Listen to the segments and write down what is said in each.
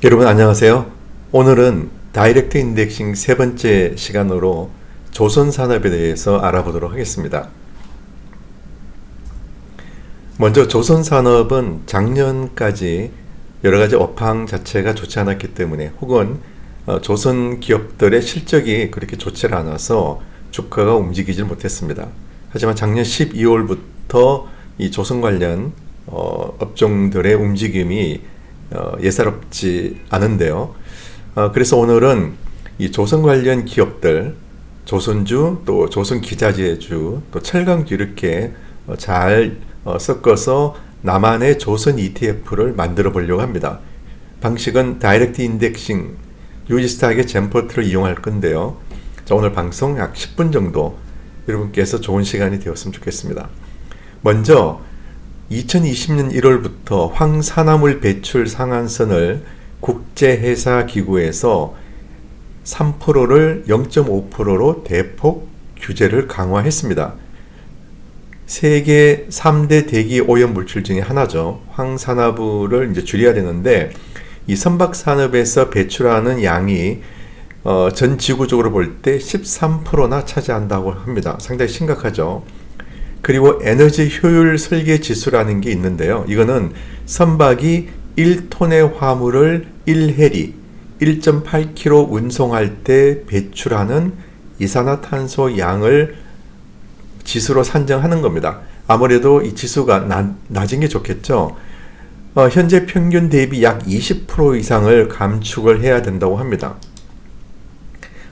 여러분 안녕하세요. 오늘은 다이렉트 인덱싱 세 번째 시간으로 조선산업에 대해서 알아보도록 하겠습니다. 먼저 조선산업은 작년까지 여러가지 업황 자체가 좋지 않았기 때문에 혹은 조선 기업들의 실적이 그렇게 좋지 않아서 주가가 움직이지 못했습니다. 하지만 작년 12월부터 이 조선 관련 업종들의 움직임이 예사롭지 않은데요. 그래서 오늘은 이 조선 관련 기업들, 조선주, 또 조선기자재주, 또 철강주 이렇게 잘 섞어서 나만의 조선 ETF를 만들어 보려고 합니다. 방식은 다이렉트 인덱싱, 유지스탁의 젠포트를 이용할 건데요. 자, 오늘 방송 약 10분 정도 여러분께서 좋은 시간이 되었으면 좋겠습니다. 먼저 2020년 1월부터 황산화물 배출 상한선을 국제회사기구에서 3%를 0.5%로 대폭 규제를 강화했습니다. 세계 3대 대기 오염 물질 중에 하나죠. 황산화물을 이제 줄여야 되는데 이 선박산업에서 배출하는 양이 전 지구적으로 볼 때 13%나 차지한다고 합니다. 상당히 심각하죠. 그리고 에너지 효율 설계 지수라는 게 있는데요. 이거는 선박이 1톤의 화물을 1해리, 1.8km 운송할 때 배출하는 이산화탄소 양을 지수로 산정하는 겁니다. 아무래도 이 지수가 낮은 게 좋겠죠. 현재 평균 대비 약 20% 이상을 감축을 해야 된다고 합니다.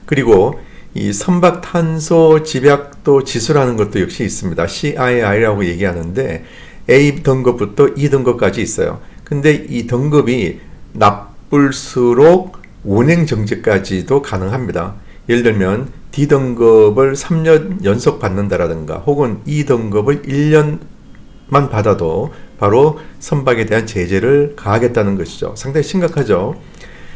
그리고 이 선박 탄소 집약도 지수라는 것도 역시 있습니다. CII라고 얘기하는데 A 등급부터 E 등급까지 있어요. 근데 이 등급이 나쁠수록 운행 정지까지도 가능합니다. 예를 들면 D 등급을 3년 연속 받는다라든가 혹은 E 등급을 1년만 받아도 바로 선박에 대한 제재를 가하겠다는 것이죠. 상당히 심각하죠.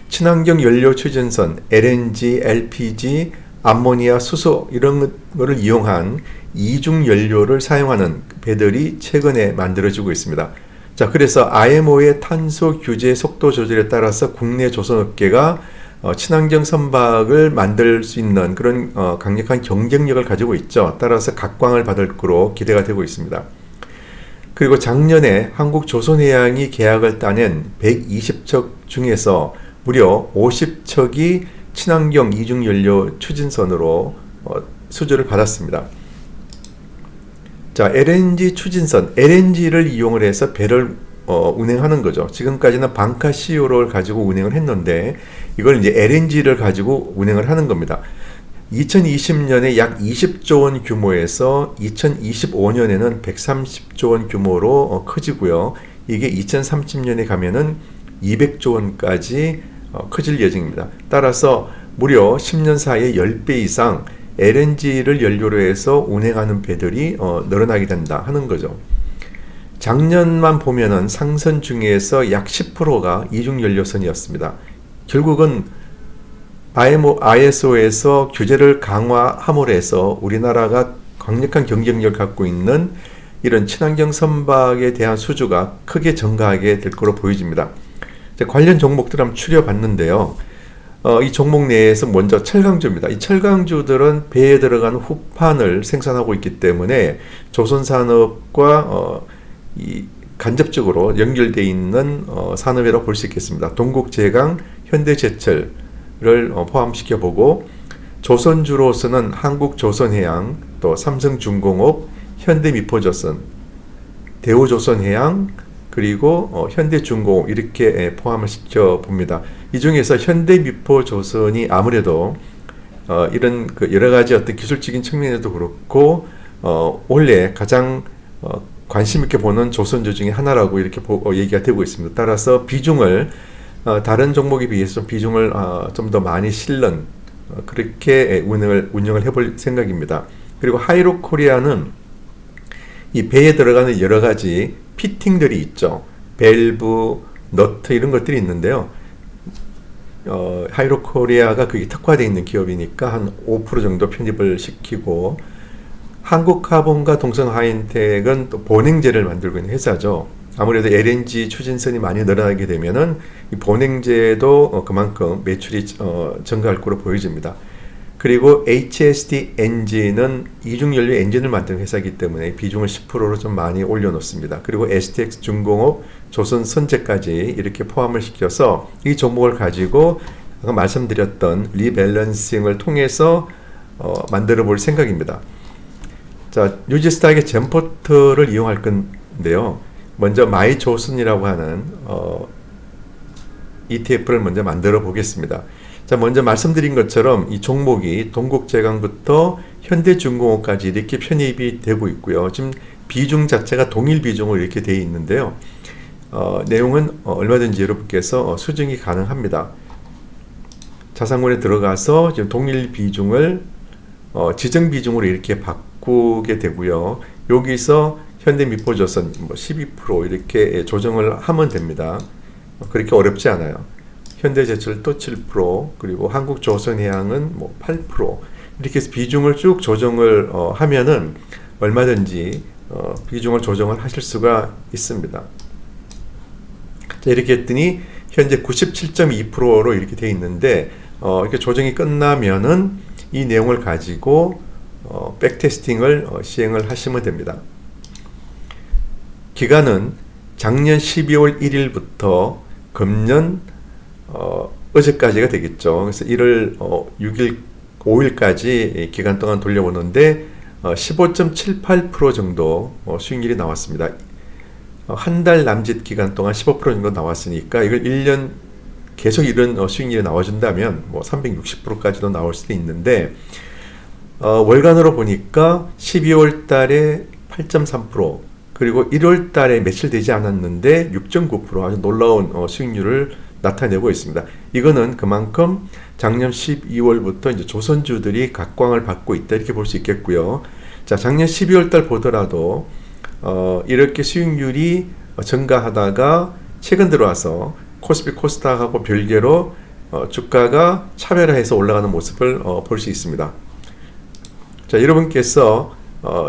친환경 연료 추진선, LNG, LPG, 암모니아, 수소 이런 거를 이용한 이중 연료를 사용하는 배들이 최근에 만들어지고 있습니다. 자, 그래서 IMO의 탄소 규제 속도 조절에 따라서 국내 조선업계가 친환경 선박을 만들 수 있는 그런 강력한 경쟁력을 가지고 있죠. 따라서 각광을 받을 거로 기대가 되고 있습니다. 그리고 작년에 한국조선해양이 계약을 따낸 120척 중에서 무려 50척이 친환경 이중연료 추진선으로 수주를 받았습니다. 자, LNG 추진선, LNG를 이용을 해서 배를 운행하는 거죠. 지금까지는 방카시오를 가지고 운행을 했는데 이걸 이제 LNG를 가지고 운행을 하는 겁니다. 2020년에 약 20조 원 규모에서 2025년에는 130조 원 규모로 커지고요. 이게 2030년에 가면은 200조 원까지 커질 예정입니다. 따라서 무려 10년 사이에 10배 이상 LNG를 연료로 해서 운행하는 배들이 늘어나게 된다 하는 거죠. 작년만 보면은 상선 중에서 약 10%가 이중연료선이었습니다. 결국은 ISO에서 규제를 강화함으로 해서 우리나라가 강력한 경쟁력을 갖고 있는 이런 친환경 선박에 대한 수주가 크게 증가하게 될 것으로 보여집니다. 관련 종목들 한번 추려봤는데요. 이 종목 내에서 먼저 철강주입니다. 이 철강주들은 배에 들어가는 후판을 생산하고 있기 때문에 조선산업과 이 간접적으로 연결되어 있는 산업이라고 볼 수 있겠습니다. 동국제강, 현대제철을 포함시켜 보고 조선주로서는 한국조선해양, 또 삼성중공업, 현대미포조선, 대우조선해양, 그리고 현대중공업 이렇게 포함을 시켜 봅니다. 이 중에서 현대미포조선이 아무래도 이런 그 여러 가지 어떤 기술적인 측면에도 그렇고 원래 가장 관심 있게 보는 조선주 중에 하나라고 이렇게 얘기가 되고 있습니다. 따라서 비중을 다른 종목에 비해서 비중을 좀 더 많이 실는 그렇게 운영을 해볼 생각입니다. 그리고 하이로코리아는 이 배에 들어가는 여러 가지 피팅들이 있죠. 밸브, 너트 이런 것들이 있는데요. 하이로코리아가 그게 특화되어 있는 기업이니까 한 5% 정도 편입을 시키고 한국카본과 동성하이텍은 또 보냉제를 만들고 있는 회사죠. 아무래도 LNG 추진선이 많이 늘어나게 되면은 이 본행제도 그만큼 매출이 증가할 거로 보여집니다. 그리고 HST 엔진은 이중연료 엔진을 만드는 회사이기 때문에 비중을 10%로 좀 많이 올려놓습니다. 그리고 STX 중공업, 조선선제까지 이렇게 포함을 시켜서 이 종목을 가지고 아까 말씀드렸던 리밸런싱을 통해서 만들어 볼 생각입니다. 자, 뉴지스탁의 젠포트를 이용할 건데요. 먼저 마이조선이라고 하는 ETF를 먼저 만들어 보겠습니다. 자, 먼저 말씀드린 것처럼 이 종목이 동국제강부터 현대중공업까지 이렇게 편입이 되고 있고요. 지금 비중 자체가 동일 비중으로 이렇게 되어 있는데요. 내용은 얼마든지 여러분께서 수정이 가능합니다. 자산군에 들어가서 지금 동일 비중을 지정 비중으로 이렇게 바꾸게 되고요. 여기서 현대미포조선 12% 이렇게 조정을 하면 됩니다. 그렇게 어렵지 않아요. 현대제철도 7%, 그리고 한국조선해양은 8%, 이렇게 해서 비중을 쭉 조정을 하면은 얼마든지 비중을 조정을 하실 수가 있습니다. 자, 이렇게 했더니 현재 97.2%로 이렇게 돼 있는데 이렇게 조정이 끝나면은 이 내용을 가지고 백테스팅을 시행을 하시면 됩니다. 기간은 작년 12월 1일부터 금년 어제까지가 되겠죠. 그래서 1월 6일, 5일까지 기간 동안 돌려보는데 15.78% 정도 수익률이 나왔습니다. 한 달 남짓 기간 동안 15% 정도 나왔으니까 이걸 1년 계속 이런 수익률이 나와준다면 360%까지도 나올 수도 있는데 월간으로 보니까 12월 달에 8.3%, 그리고 1월 달에 며칠 되지 않았는데 6.9% 아주 놀라운 수익률을 나타내고 있습니다. 이거는 그만큼 작년 12월부터 이제 조선주들이 각광을 받고 있다 이렇게 볼 수 있겠고요. 자, 작년 12월 달 보더라도 이렇게 수익률이 증가하다가 최근 들어와서 코스피 코스닥하고 별개로 주가가 차별화해서 올라가는 모습을 볼 수 있습니다. 자, 여러분께서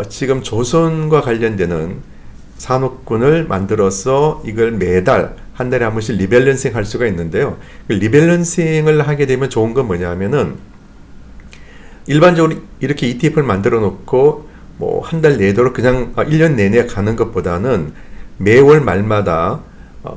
지금 조선과 관련되는 산업군을 만들어서 이걸 매달 한 달에 한 번씩 리밸런싱 할 수가 있는데요. 리밸런싱을 하게 되면 좋은 건 뭐냐면은 일반적으로 이렇게 ETF를 만들어 놓고 한 달 내도록 그냥 1년 내내 가는 것보다는 매월 말마다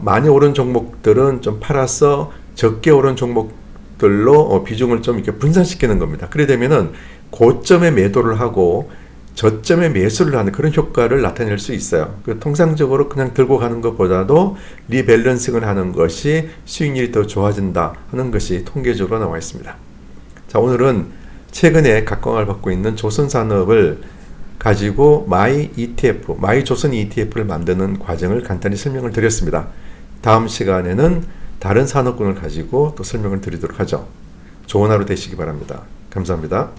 많이 오른 종목들은 좀 팔아서 적게 오른 종목들로 비중을 좀 이렇게 분산시키는 겁니다. 그래 되면은 고점에 매도를 하고 저점에 매수를 하는 그런 효과를 나타낼 수 있어요. 통상적으로 그냥 들고 가는 것보다도 리밸런싱을 하는 것이 수익률이 더 좋아진다 하는 것이 통계적으로 나와 있습니다. 자, 오늘은 최근에 각광을 받고 있는 조선산업을 가지고 마이조선 ETF를 만드는 과정을 간단히 설명을 드렸습니다. 다음 시간에는 다른 산업군을 가지고 또 설명을 드리도록 하죠. 좋은 하루 되시기 바랍니다. 감사합니다.